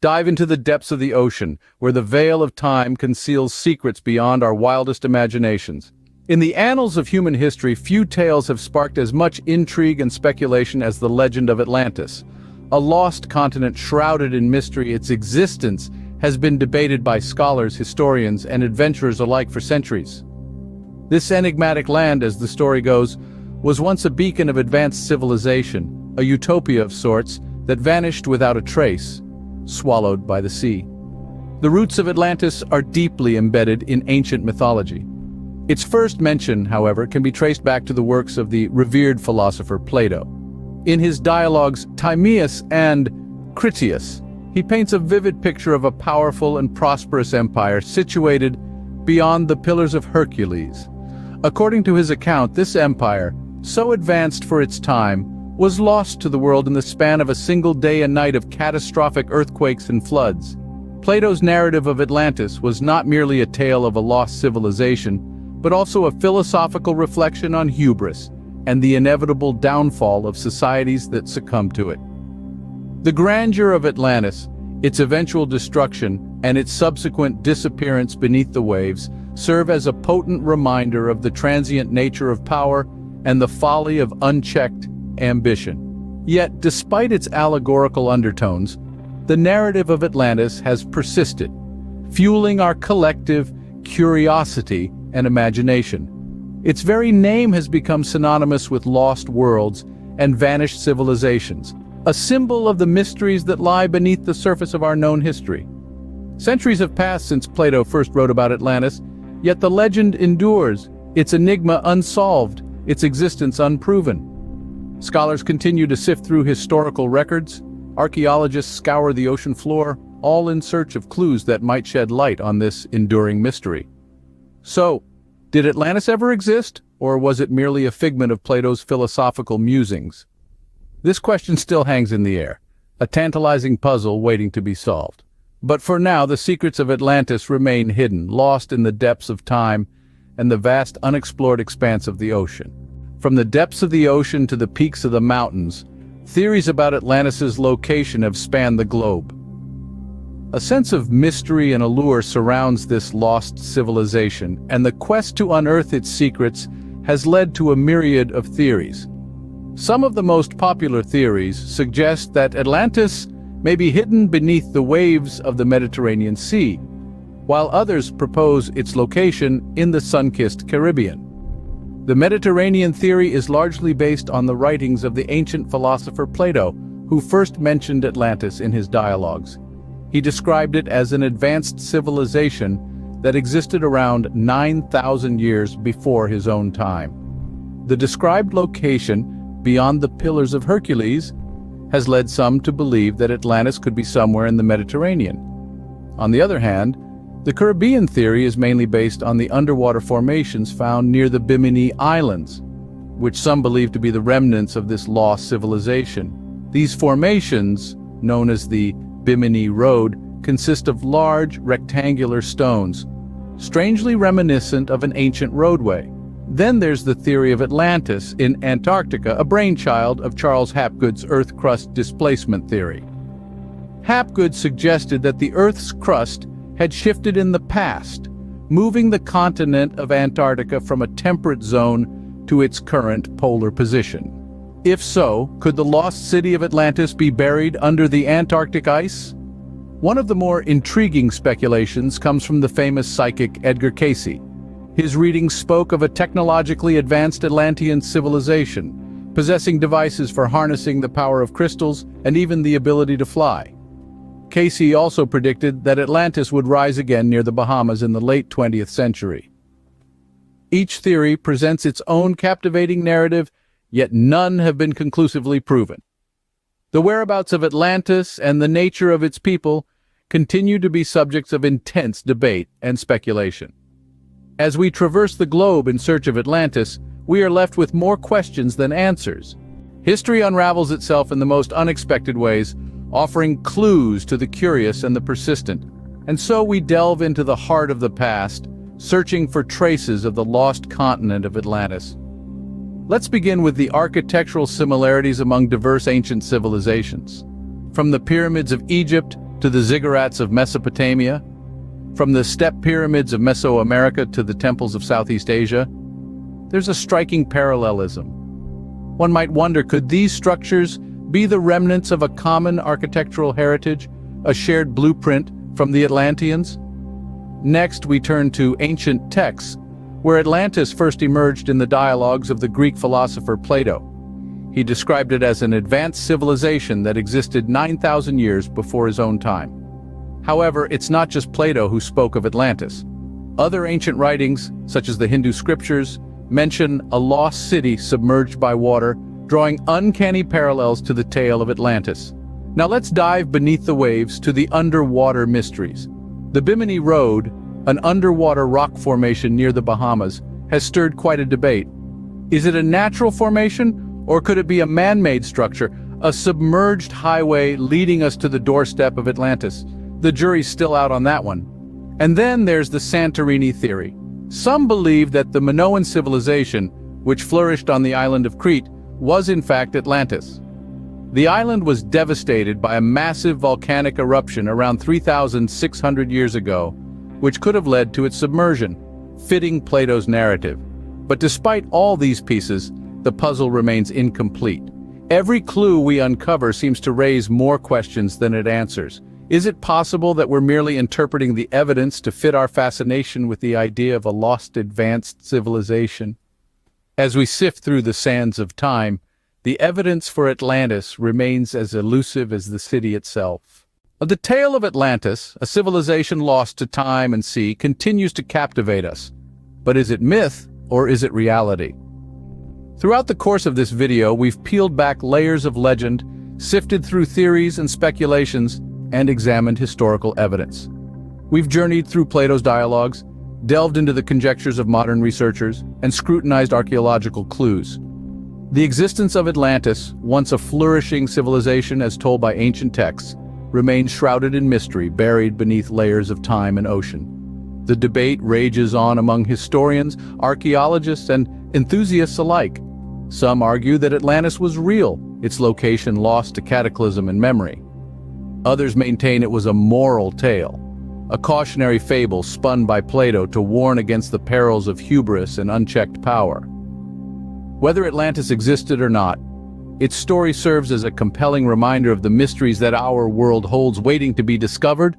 dive into the depths of the ocean, where the veil of time conceals secrets beyond our wildest imaginations. In the annals of human history, few tales have sparked as much intrigue and speculation as the legend of Atlantis. A lost continent shrouded in mystery, its existence has been debated by scholars, historians, and adventurers alike for centuries. This enigmatic land, as the story goes, was once a beacon of advanced civilization, a utopia of sorts that vanished without a trace, swallowed by the sea. The roots of Atlantis are deeply embedded in ancient mythology. Its first mention, however, can be traced back to the works of the revered philosopher Plato. In his dialogues Timaeus and Critias, he paints a vivid picture of a powerful and prosperous empire situated beyond the Pillars of Hercules. According to his account, this empire, so advanced for its time, was lost to the world in the span of a single day and night of catastrophic earthquakes and floods. Plato's narrative of Atlantis was not merely a tale of a lost civilization, but also a philosophical reflection on hubris and the inevitable downfall of societies that succumb to it. The grandeur of Atlantis, its eventual destruction, and its subsequent disappearance beneath the waves serve as a potent reminder of the transient nature of power and the folly of unchecked ambition. Yet, despite its allegorical undertones, the narrative of Atlantis has persisted, fueling our collective curiosity and imagination. Its very name has become synonymous with lost worlds and vanished civilizations, a symbol of the mysteries that lie beneath the surface of our known history. Centuries have passed since Plato first wrote about Atlantis, yet the legend endures, its enigma unsolved, its existence unproven. Scholars continue to sift through historical records, archaeologists scour the ocean floor, all in search of clues that might shed light on this enduring mystery. So, did Atlantis ever exist, or was it merely a figment of Plato's philosophical musings? This question still hangs in the air, a tantalizing puzzle waiting to be solved. But for now, the secrets of Atlantis remain hidden, lost in the depths of time and the vast unexplored expanse of the ocean. From the depths of the ocean to the peaks of the mountains, theories about Atlantis's location have spanned the globe. A sense of mystery and allure surrounds this lost civilization, and the quest to unearth its secrets has led to a myriad of theories. Some of the most popular theories suggest that Atlantis may be hidden beneath the waves of the Mediterranean Sea, while others propose its location in the sun-kissed Caribbean. The Mediterranean theory is largely based on the writings of the ancient philosopher Plato, who first mentioned Atlantis in his dialogues. He described it as an advanced civilization that existed around 9,000 years before his own time. The described location, beyond the Pillars of Hercules, has led some to believe that Atlantis could be somewhere in the Mediterranean. On the other hand, the Caribbean theory is mainly based on the underwater formations found near the Bimini Islands, which some believe to be the remnants of this lost civilization. These formations, known as the Bimini Road, consist of large, rectangular stones, strangely reminiscent of an ancient roadway. Then there's the theory of Atlantis in Antarctica, a brainchild of Charles Hapgood's Earth crust displacement theory. Hapgood suggested that the Earth's crust had shifted in the past, moving the continent of Antarctica from a temperate zone to its current polar position. If so, could the lost city of Atlantis be buried under the Antarctic ice? One of the more intriguing speculations comes from the famous psychic Edgar Cayce. His readings spoke of a technologically advanced Atlantean civilization, possessing devices for harnessing the power of crystals and even the ability to fly. Cayce also predicted that Atlantis would rise again near the Bahamas in the late 20th century. Each theory presents its own captivating narrative, yet none have been conclusively proven. The whereabouts of Atlantis and the nature of its people continue to be subjects of intense debate and speculation. As we traverse the globe in search of Atlantis, we are left with more questions than answers. History unravels itself in the most unexpected ways, offering clues to the curious and the persistent. And so we delve into the heart of the past, searching for traces of the lost continent of Atlantis. Let's begin with the architectural similarities among diverse ancient civilizations. From the pyramids of Egypt to the ziggurats of Mesopotamia, from the step pyramids of Mesoamerica to the temples of Southeast Asia, there's a striking parallelism. One might wonder, could these structures be the remnants of a common architectural heritage, a shared blueprint from the Atlanteans? Next, we turn to ancient texts, where Atlantis first emerged in the dialogues of the Greek philosopher Plato. He described it as an advanced civilization that existed 9,000 years before his own time. However, it's not just Plato who spoke of Atlantis. Other ancient writings, such as the Hindu scriptures, mention a lost city submerged by water, drawing uncanny parallels to the tale of Atlantis. Now let's dive beneath the waves to the underwater mysteries. The Bimini Road, an underwater rock formation near the Bahamas, has stirred quite a debate. Is it a natural formation, or could it be a man-made structure, a submerged highway leading us to the doorstep of Atlantis? The jury's still out on that one. And then there's the Santorini theory. Some believe that the Minoan civilization, which flourished on the island of Crete, was in fact Atlantis. The island was devastated by a massive volcanic eruption around 3,600 years ago, which could have led to its submersion, fitting Plato's narrative. But despite all these pieces, the puzzle remains incomplete. Every clue we uncover seems to raise more questions than it answers. Is it possible that we're merely interpreting the evidence to fit our fascination with the idea of a lost advanced civilization? As we sift through the sands of time, the evidence for Atlantis remains as elusive as the city itself. The tale of Atlantis, a civilization lost to time and sea, continues to captivate us. But is it myth or is it reality? Throughout the course of this video, we've peeled back layers of legend, sifted through theories and speculations, and examined historical evidence. We've journeyed through Plato's dialogues, delved into the conjectures of modern researchers, and scrutinized archaeological clues. The existence of Atlantis, once a flourishing civilization as told by ancient texts, remains shrouded in mystery, buried beneath layers of time and ocean. The debate rages on among historians, archaeologists, and enthusiasts alike. Some argue that Atlantis was real, its location lost to cataclysm and memory. Others maintain it was a moral tale, a cautionary fable spun by Plato to warn against the perils of hubris and unchecked power. Whether Atlantis existed or not, its story serves as a compelling reminder of the mysteries that our world holds waiting to be discovered